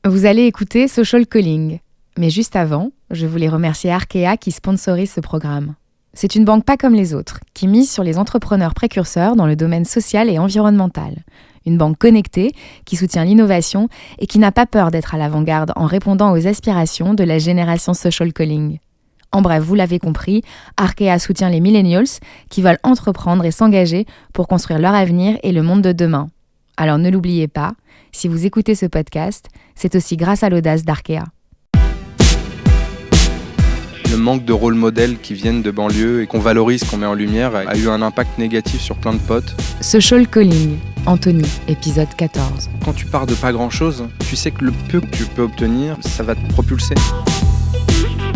Vous allez écouter Social Calling. Mais juste avant, je voulais remercier Arkea qui sponsorise ce programme. C'est une banque pas comme les autres, qui mise sur les entrepreneurs précurseurs dans le domaine social et environnemental. Une banque connectée, qui soutient l'innovation et qui n'a pas peur d'être à l'avant-garde en répondant aux aspirations de la génération Social Calling. En bref, vous l'avez compris, Arkea soutient les millennials qui veulent entreprendre et s'engager pour construire leur avenir et le monde de demain. Alors ne l'oubliez pas, si vous écoutez ce podcast, c'est aussi grâce à l'audace d'Arkea. Le manque de rôle modèle qui viennent de banlieue et qu'on valorise, qu'on met en lumière, a eu un impact négatif sur plein de potes. Social Calling, Anthony, épisode 14. Quand tu pars de pas grand-chose, tu sais que le peu que tu peux obtenir, ça va te propulser.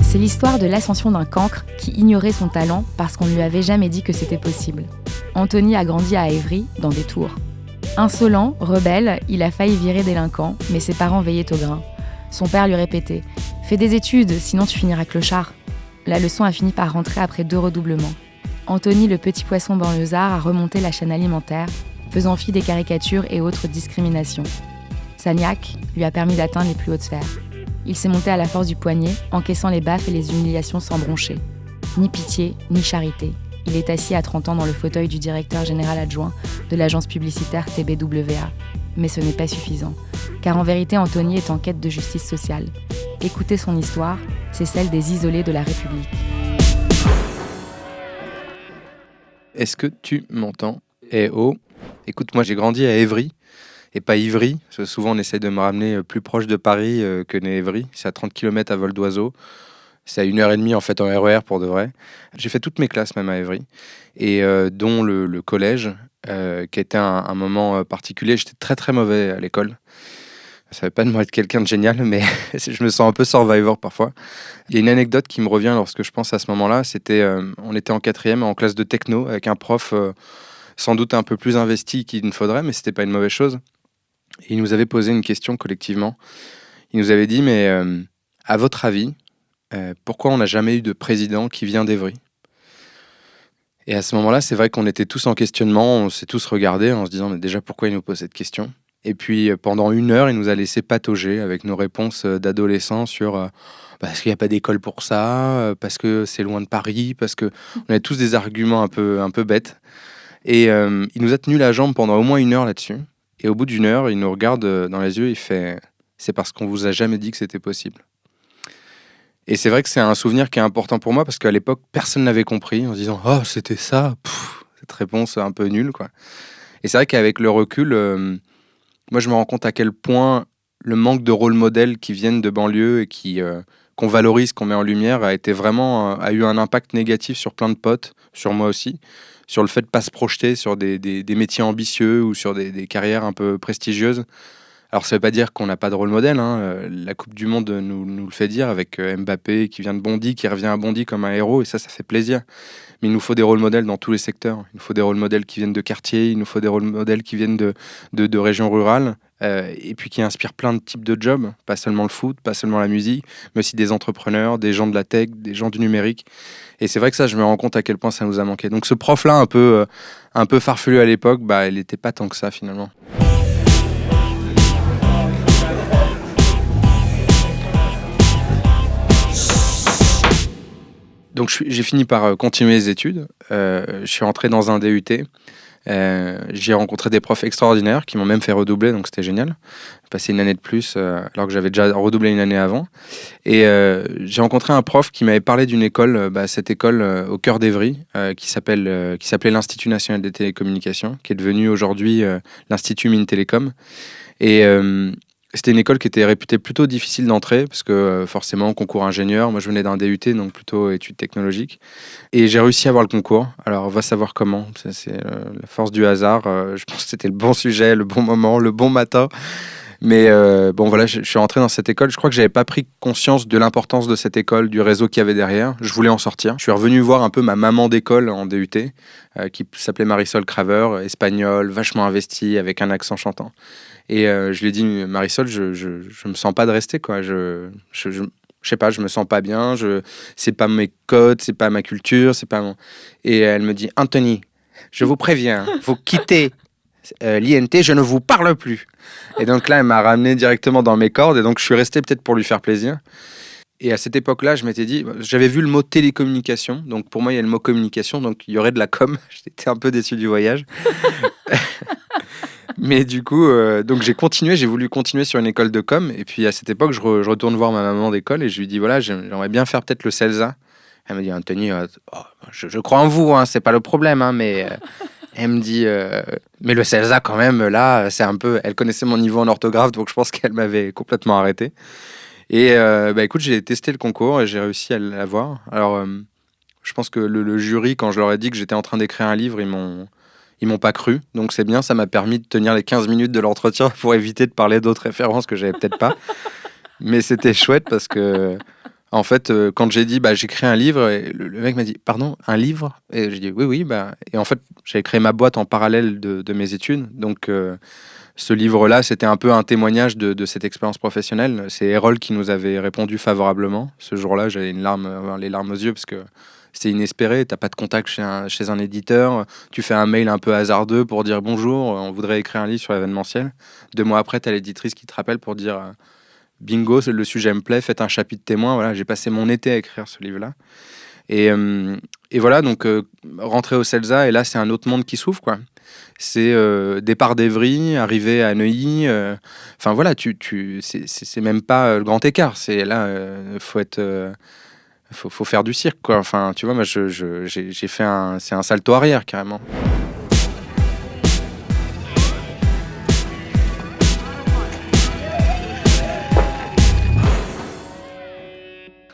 C'est l'histoire de l'ascension d'un cancre qui ignorait son talent parce qu'on ne lui avait jamais dit que c'était possible. Anthony a grandi à Évry, dans des tours. Insolent, rebelle, il a failli virer délinquant, mais ses parents veillaient au grain. Son père lui répétait « Fais des études, sinon tu finiras clochard ». La leçon a fini par rentrer après 2 redoublements. Anthony, le petit poisson banlieusard, a remonté la chaîne alimentaire, faisant fi des caricatures et autres discriminations. Sa niaque lui a permis d'atteindre les plus hautes sphères. Il s'est monté à la force du poignet, encaissant les baffes et les humiliations sans broncher. Ni pitié, ni charité. Il est assis à 30 ans dans le fauteuil du directeur général adjoint de l'agence publicitaire TBWA. Mais ce n'est pas suffisant, car en vérité, Anthony est en quête de justice sociale. Écoutez son histoire, c'est celle des isolés de la République. Est-ce que tu m'entends ? Eh oh, écoute, moi j'ai grandi à Évry, et pas Ivry, parce que souvent on essaie de me ramener plus proche de Paris que n'est Évry. C'est à 30 km à vol d'oiseau. C'est à 1h30 en fait en RER pour de vrai. J'ai fait toutes mes classes même à Évry, et dont le collège, qui était un moment particulier. J'étais très très mauvais à l'école. Ça ne veut pas de moi être quelqu'un de génial, mais je me sens un peu survivor parfois. Il y a une anecdote qui me revient lorsque je pense à ce moment-là. C'était, on était en 4e en classe de techno avec un prof sans doute un peu plus investi qu'il ne faudrait, mais c'était pas une mauvaise chose. Et il nous avait posé une question collectivement. Il nous avait dit, mais à votre avis, pourquoi on n'a jamais eu de président qui vient d'Évry ? Et à ce moment-là, c'est vrai qu'on était tous en questionnement, on s'est tous regardés en se disant, mais déjà, pourquoi il nous pose cette question ? Et puis, pendant 1 heure, il nous a laissé patauger avec nos réponses d'adolescents sur parce qu'il n'y a pas d'école pour ça, parce que c'est loin de Paris, parce qu'on avait tous des arguments un peu bêtes. Et il nous a tenu la jambe pendant au moins 1 heure là-dessus. Et au bout d'1 heure, il nous regarde dans les yeux, il fait « C'est parce qu'on vous a jamais dit que c'était possible ». Et c'est vrai que c'est un souvenir qui est important pour moi parce qu'à l'époque, personne n'avait compris en se disant « Oh, c'était ça !» Cette réponse un peu nulle, quoi. Et c'est vrai qu'avec le recul, moi, je me rends compte à quel point le manque de rôle modèle qui viennent de banlieue et qu'on valorise, qu'on met en lumière, a eu un impact négatif sur plein de potes, sur moi aussi, sur le fait de ne pas se projeter sur des métiers ambitieux ou sur des carrières un peu prestigieuses. Alors, ça ne veut pas dire qu'on n'a pas de rôle modèle, hein. La Coupe du Monde nous le fait dire avec Mbappé qui vient de Bondy, qui revient à Bondy comme un héros, et ça fait plaisir. Mais il nous faut des rôles modèles dans tous les secteurs. Il nous faut des rôles modèles qui viennent de quartiers, il nous faut des rôles modèles qui viennent de régions rurales, et puis qui inspirent plein de types de jobs, pas seulement le foot, pas seulement la musique, mais aussi des entrepreneurs, des gens de la tech, des gens du numérique. Et c'est vrai que ça, je me rends compte à quel point ça nous a manqué. Donc ce prof-là, un peu farfelu à l'époque, il n'était pas tant que ça finalement. Donc j'ai fini par continuer les études. Je suis rentré dans un DUT. J'ai rencontré des profs extraordinaires qui m'ont même fait redoubler, donc c'était génial. J'ai passé 1 année de plus alors que j'avais déjà redoublé 1 année avant. Et j'ai rencontré un prof qui m'avait parlé d'une école, cette école au cœur d'Évry, qui s'appelait l'Institut National des Télécommunications, qui est devenu aujourd'hui l'Institut Mines Télécom. Et c'était une école qui était réputée plutôt difficile d'entrée, parce que forcément, concours ingénieur, moi je venais d'un DUT, donc plutôt études technologiques. Et j'ai réussi à avoir le concours. Alors on va savoir comment, c'est la force du hasard. Je pense que c'était le bon sujet, le bon moment, le bon matin. Mais bon voilà, je suis rentré dans cette école. Je crois que j'avais pas pris conscience de l'importance de cette école, du réseau qu'il y avait derrière. Je voulais en sortir. Je suis revenu voir un peu ma maman d'école en DUT, qui s'appelait Marisol Craver, espagnole, vachement investie, avec un accent chantant. Et je lui ai dit, Marisol, je me sens pas de rester, quoi. Je sais pas, je me sens pas bien. C'est pas mes codes, c'est pas ma culture, c'est pas mon... Et elle me dit, Anthony, je vous préviens, vous quittez l'INT, je ne vous parle plus. Et donc là, elle m'a ramené directement dans mes cordes et donc je suis resté peut-être pour lui faire plaisir. Et à cette époque-là, je m'étais dit, j'avais vu le mot télécommunication, donc pour moi, il y a le mot communication, donc il y aurait de la com. J'étais un peu déçu du voyage. Mais du coup, donc j'ai voulu continuer sur une école de com. Et puis à cette époque, je retourne voir ma maman d'école et je lui dis, voilà, j'aimerais bien faire peut-être le CELSA. Elle me dit, Anthony, je crois en vous, hein, c'est pas le problème, hein, mais elle me dit, mais le CELSA quand même, là, c'est un peu... Elle connaissait mon niveau en orthographe, donc je pense qu'elle m'avait complètement arrêté. Et écoute, j'ai testé le concours et j'ai réussi à l'avoir. Alors, je pense que le jury, quand je leur ai dit que j'étais en train d'écrire un livre, ils m'ont pas cru. Donc c'est bien, ça m'a permis de tenir les 15 minutes de l'entretien pour éviter de parler d'autres références que j'avais peut-être pas. Mais c'était chouette parce que, en fait, quand j'ai dit j'écris un livre, et le mec m'a dit pardon, un livre? Et j'ai dit oui. Et en fait, j'avais créé ma boîte en parallèle de mes études. Donc ce livre-là, c'était un peu un témoignage de cette expérience professionnelle. C'est Erol qui nous avait répondu favorablement. Ce jour-là, j'avais les larmes aux yeux parce que c'était inespéré. T'as pas de contact chez un éditeur. Tu fais un mail un peu hasardeux pour dire bonjour, on voudrait écrire un livre sur l'événementiel. 2 mois après, t'as l'éditrice qui te rappelle pour dire bingo, le sujet me plaît, faites un chapitre témoin. Voilà, j'ai passé mon été à écrire ce livre-là. Et voilà, donc rentrer au CELSA, et là, c'est un autre monde qui s'ouvre, quoi. C'est départ d'Evry, arriver à Neuilly. Enfin voilà, c'est même pas le grand écart. C'est là, faut faire du cirque, quoi. Enfin, tu vois, moi, j'ai fait c'est un salto arrière carrément.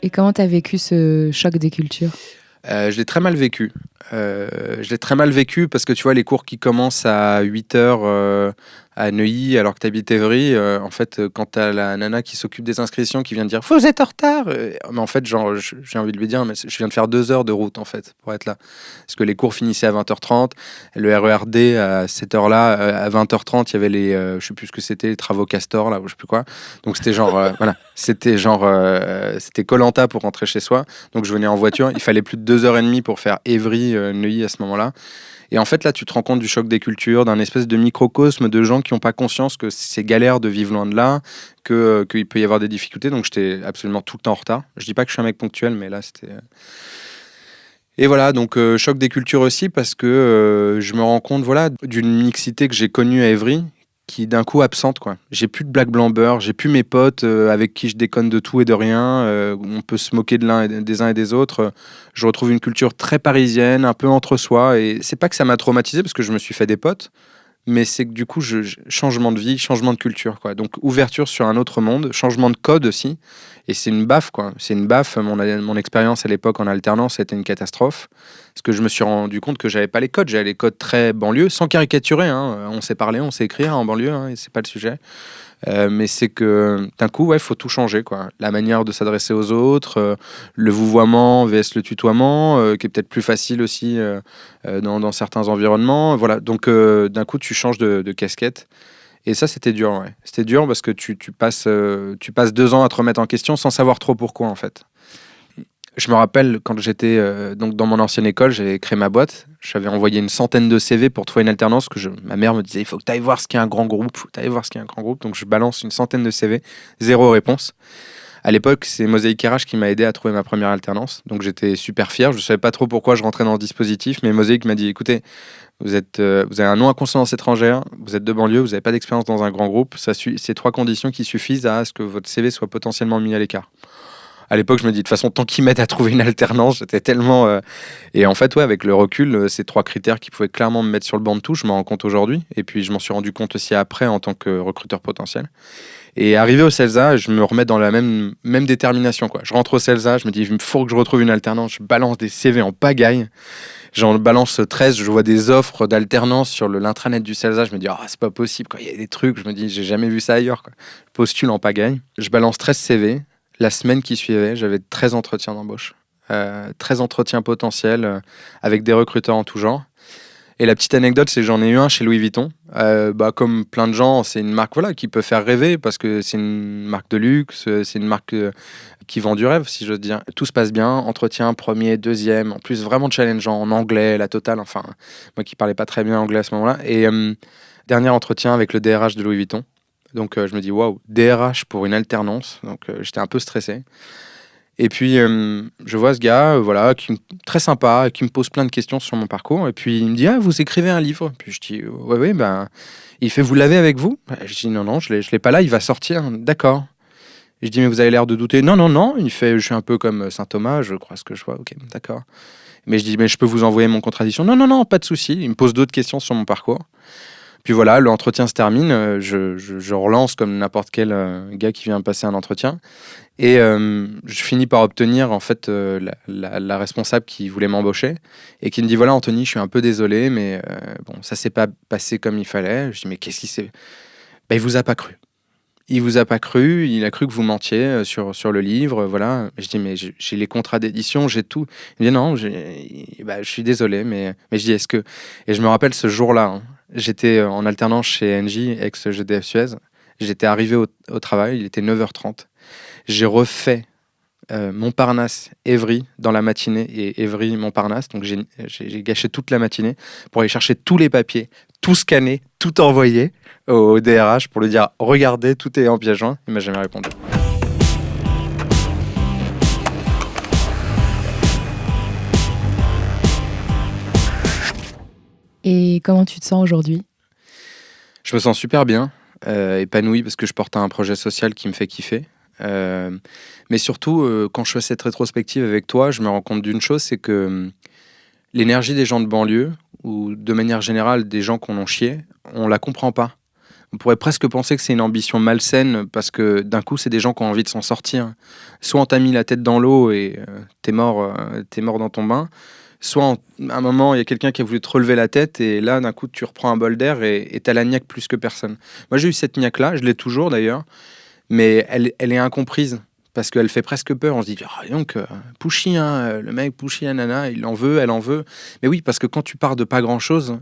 Et comment t'as vécu ce choc des cultures ? Je l'ai très mal vécu. Parce que tu vois, les cours qui commencent à 8h à Neuilly, alors que tu habites Évry, en fait, quand tu as la nana qui s'occupe des inscriptions qui vient te dire « Vous êtes en retard !» Mais en fait, genre, j'ai envie de lui dire « Mais je viens de faire 2 heures de route, en fait, pour être là. » Parce que les cours finissaient à 20h30, le RERD à cette heure-là, à 20h30, il y avait je sais plus ce que c'était, les travaux Castor, là, ou je sais plus quoi. Donc c'était genre, voilà, c'était Koh-Lanta pour rentrer chez soi. Donc je venais en voiture, il fallait plus de 2h30 pour faire Évry-Neuilly à ce moment-là. Et en fait, là, tu te rends compte du choc des cultures, d'un espèce de microcosme de gens qui n'ont pas conscience que c'est galère de vivre loin de là, qu'il peut y avoir des difficultés. Donc, j'étais absolument tout le temps en retard. Je dis pas que je suis un mec ponctuel, mais là, c'était... Et voilà, donc choc des cultures aussi, parce que je me rends compte, voilà, d'une mixité que j'ai connue à Évry, qui d'un coup absente, quoi. J'ai plus de blague blanc beurre, j'ai plus mes potes avec qui je déconne de tout et de rien, on peut se moquer des uns et des autres. Je retrouve une culture très parisienne, un peu entre soi, et c'est pas que ça m'a traumatisé parce que je me suis fait des potes, mais c'est que du coup, changement de vie, changement de culture, quoi. Donc ouverture sur un autre monde, changement de code aussi, et c'est une baffe, quoi. C'est une baffe. Mon expérience à l'époque en alternance, c'était une catastrophe, parce que je me suis rendu compte que j'avais pas les codes. J'avais les codes très banlieue, sans caricaturer, hein. On sait parler, on sait écrire en banlieue, hein, et c'est pas le sujet. Mais c'est que d'un coup, ouais, faut tout changer, quoi. La manière de s'adresser aux autres, le vouvoiement vs le tutoiement, qui est peut-être plus facile aussi dans certains environnements. Voilà. Donc d'un coup, tu changes de casquette. Et ça, c'était dur, ouais. C'était dur parce que tu passes 2 ans à te remettre en question sans savoir trop pourquoi, en fait. Je me rappelle, quand j'étais donc dans mon ancienne école, j'avais créé ma boîte. J'avais envoyé une centaine de CV pour trouver une alternance. Ma mère me disait, il faut que tu ailles voir ce qu'il y a un grand groupe. Donc je balance une centaine de CV, 0 réponse. À l'époque, c'est Mosaïque RH qui m'a aidé à trouver ma première alternance. Donc j'étais super fier. Je ne savais pas trop pourquoi je rentrais dans le dispositif, mais Mosaïque m'a dit, écoutez, vous avez un nom à consonance étrangère, vous êtes de banlieue, vous n'avez pas d'expérience dans un grand groupe. C'est 3 conditions qui suffisent à ce que votre CV soit potentiellement mis à l'écart. À l'époque, je me dis, de toute façon, tant qu'ils m'aident à trouver une alternance, j'étais tellement... Et en fait, ouais, avec le recul, ces 3 critères qui pouvaient clairement me mettre sur le banc de touche, je m'en rends compte aujourd'hui. Et puis, je m'en suis rendu compte aussi après en tant que recruteur potentiel. Et arrivé au CELSA, je me remets dans la même détermination, quoi. Je rentre au CELSA, je me dis, il faut que je retrouve une alternance. Je balance des CV en pagaille. J'en balance 13, je vois des offres d'alternance sur l'intranet du CELSA. Je me dis, c'est pas possible, quoi. Il y a des trucs, je me dis, j'ai jamais vu ça ailleurs, quoi. Je postule en pagaille. Je balance 13 CV. La semaine qui suivait, j'avais 13 entretiens d'embauche. 13 entretiens potentiels avec des recruteurs en tout genre. Et la petite anecdote, c'est que j'en ai eu un chez Louis Vuitton. Comme plein de gens, c'est une marque qui peut faire rêver parce que c'est une marque de luxe, c'est une marque qui vend du rêve, si j'ose dire. Tout se passe bien, entretien premier, deuxième, en plus vraiment challengeant, en anglais, la totale. Enfin, moi qui parlais pas très bien anglais à ce moment-là. Et Dernier entretien avec le DRH de Louis Vuitton. Donc je me dis, waouh, DRH pour une alternance. Donc j'étais un peu stressé. Et puis je vois ce gars, très sympa, qui me pose plein de questions sur mon parcours. Et puis il me dit, vous écrivez un livre. Puis je dis, ouais, il fait, vous l'avez avec vous? Je dis, non, je l'ai pas là, il va sortir. D'accord. Je dis, mais vous avez l'air de douter. Non. Il fait, je suis un peu comme Saint Thomas, je crois ce que je vois. Ok, d'accord. Mais je dis, mais je peux vous envoyer mon contradiction? Non, pas de souci. Il me pose d'autres questions sur mon parcours. Puis voilà, l'entretien se termine. Je relance comme n'importe quel gars qui vient passer un entretien. Et je finis par obtenir en fait la responsable qui voulait m'embaucher et qui me dit, voilà Anthony, je suis un peu désolé, mais ça s'est pas passé comme il fallait. Je dis, mais qu'est-ce qui s'est... Il vous a pas cru. Il vous a pas cru, il a cru que vous mentiez sur le livre, voilà. Je dis, mais j'ai les contrats d'édition, j'ai tout. Il me dit, non, je suis désolé, mais je dis, est-ce que... Et je me rappelle ce jour-là, j'étais en alternance chez Engie, ex-GDF Suez. J'étais arrivé au travail, il était 9h30. J'ai refait Montparnasse-Évry dans la matinée et Évry-Montparnasse. Donc j'ai gâché toute la matinée pour aller chercher tous les papiers, tout scanner, tout envoyer au DRH pour lui dire « Regardez, tout est en pièce jointe ». Il m'a jamais répondu. Et comment tu te sens aujourd'hui ? Je me sens super bien, épanoui parce que je porte un projet social qui me fait kiffer. Mais surtout, quand je fais cette rétrospective avec toi, je me rends compte d'une chose, c'est que l'énergie des gens de banlieue, ou de manière générale des gens qu'on en chié, on la comprend pas. On pourrait presque penser que c'est une ambition malsaine parce que d'un coup, c'est des gens qui ont envie de s'en sortir. Soit on t'a mis la tête dans l'eau et t'es mort dans ton bain, soit à un moment, il y a quelqu'un qui a voulu te relever la tête et là, d'un coup, tu reprends un bol d'air et t'as la niaque plus que personne. Moi, j'ai eu cette niaque-là, je l'ai toujours d'ailleurs, mais elle est incomprise parce qu'elle fait presque peur. On se dit, donc, pushy, le mec pushy, nana, il en veut, elle en veut. Mais oui, parce que quand tu pars de pas grand-chose,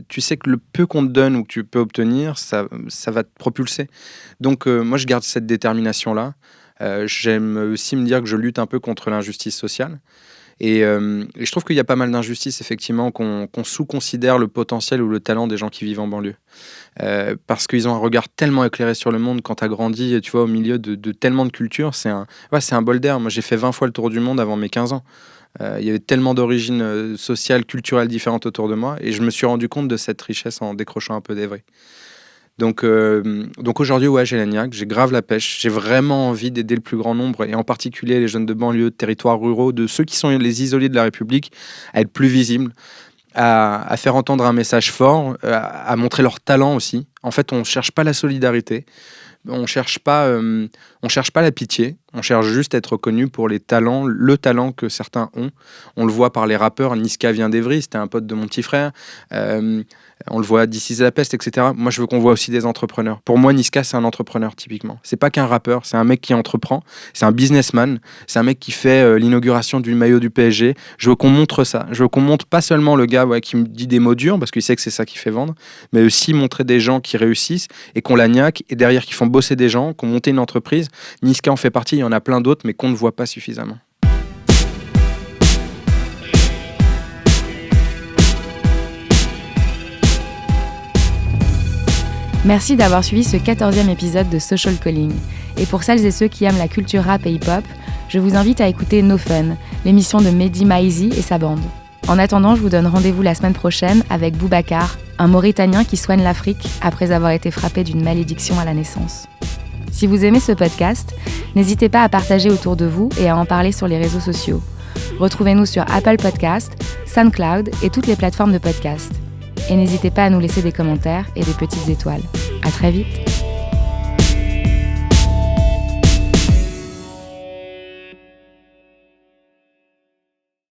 tu sais que le peu qu'on te donne ou que tu peux obtenir, ça va te propulser. Donc, moi, je garde cette détermination-là. J'aime aussi me dire que je lutte un peu contre l'injustice sociale. Et je trouve qu'il y a pas mal d'injustices, effectivement, qu'on sous-considère le potentiel ou le talent des gens qui vivent en banlieue. Parce qu'ils ont un regard tellement éclairé sur le monde quand tu as grandi, tu vois, au milieu de tellement de cultures. C'est un bol d'air. Moi, j'ai fait 20 fois le tour du monde avant mes 15 ans. Il y avait tellement d'origines sociales, culturelles différentes autour de moi. Et je me suis rendu compte de cette richesse en décrochant un peu d'Évry. Donc aujourd'hui, j'ai la niaque, j'ai grave la pêche, j'ai vraiment envie d'aider le plus grand nombre, et en particulier les jeunes de banlieue, de territoires ruraux, de ceux qui sont les isolés de la République, à être plus visibles, à faire entendre un message fort, à montrer leur talent aussi. En fait, on ne cherche pas la solidarité, on cherche pas la pitié, on cherche juste à être reconnu pour les talents, le talent que certains ont. On le voit par les rappeurs. Niska vient d'Évry, c'était un pote de mon petit frère. On le voit d'ici la peste, etc. Moi, je veux qu'on voit aussi des entrepreneurs. Pour moi, Niska, c'est un entrepreneur, typiquement. C'est pas qu'un rappeur, c'est un mec qui entreprend, c'est un businessman, c'est un mec qui fait l'inauguration du maillot du PSG. Je veux qu'on montre ça. Je veux qu'on montre pas seulement le gars qui me dit des mots durs, parce qu'il sait que c'est ça qui fait vendre, mais aussi montrer des gens qui réussissent et qu'on la niaque, et derrière qui font bosser des gens, qui ont monté une entreprise. Niska en fait partie, il y en a plein d'autres, mais qu'on ne voit pas suffisamment. Merci d'avoir suivi ce 14e épisode de Social Calling. Et pour celles et ceux qui aiment la culture rap et hip-hop, je vous invite à écouter No Fun, l'émission de Mehdi Maizi et sa bande. En attendant, je vous donne rendez-vous la semaine prochaine avec Boubacar, un Mauritanien qui soigne l'Afrique après avoir été frappé d'une malédiction à la naissance. Si vous aimez ce podcast, n'hésitez pas à partager autour de vous et à en parler sur les réseaux sociaux. Retrouvez-nous sur Apple Podcasts, SoundCloud et toutes les plateformes de podcast. Et n'hésitez pas à nous laisser des commentaires et des petites étoiles. À très vite.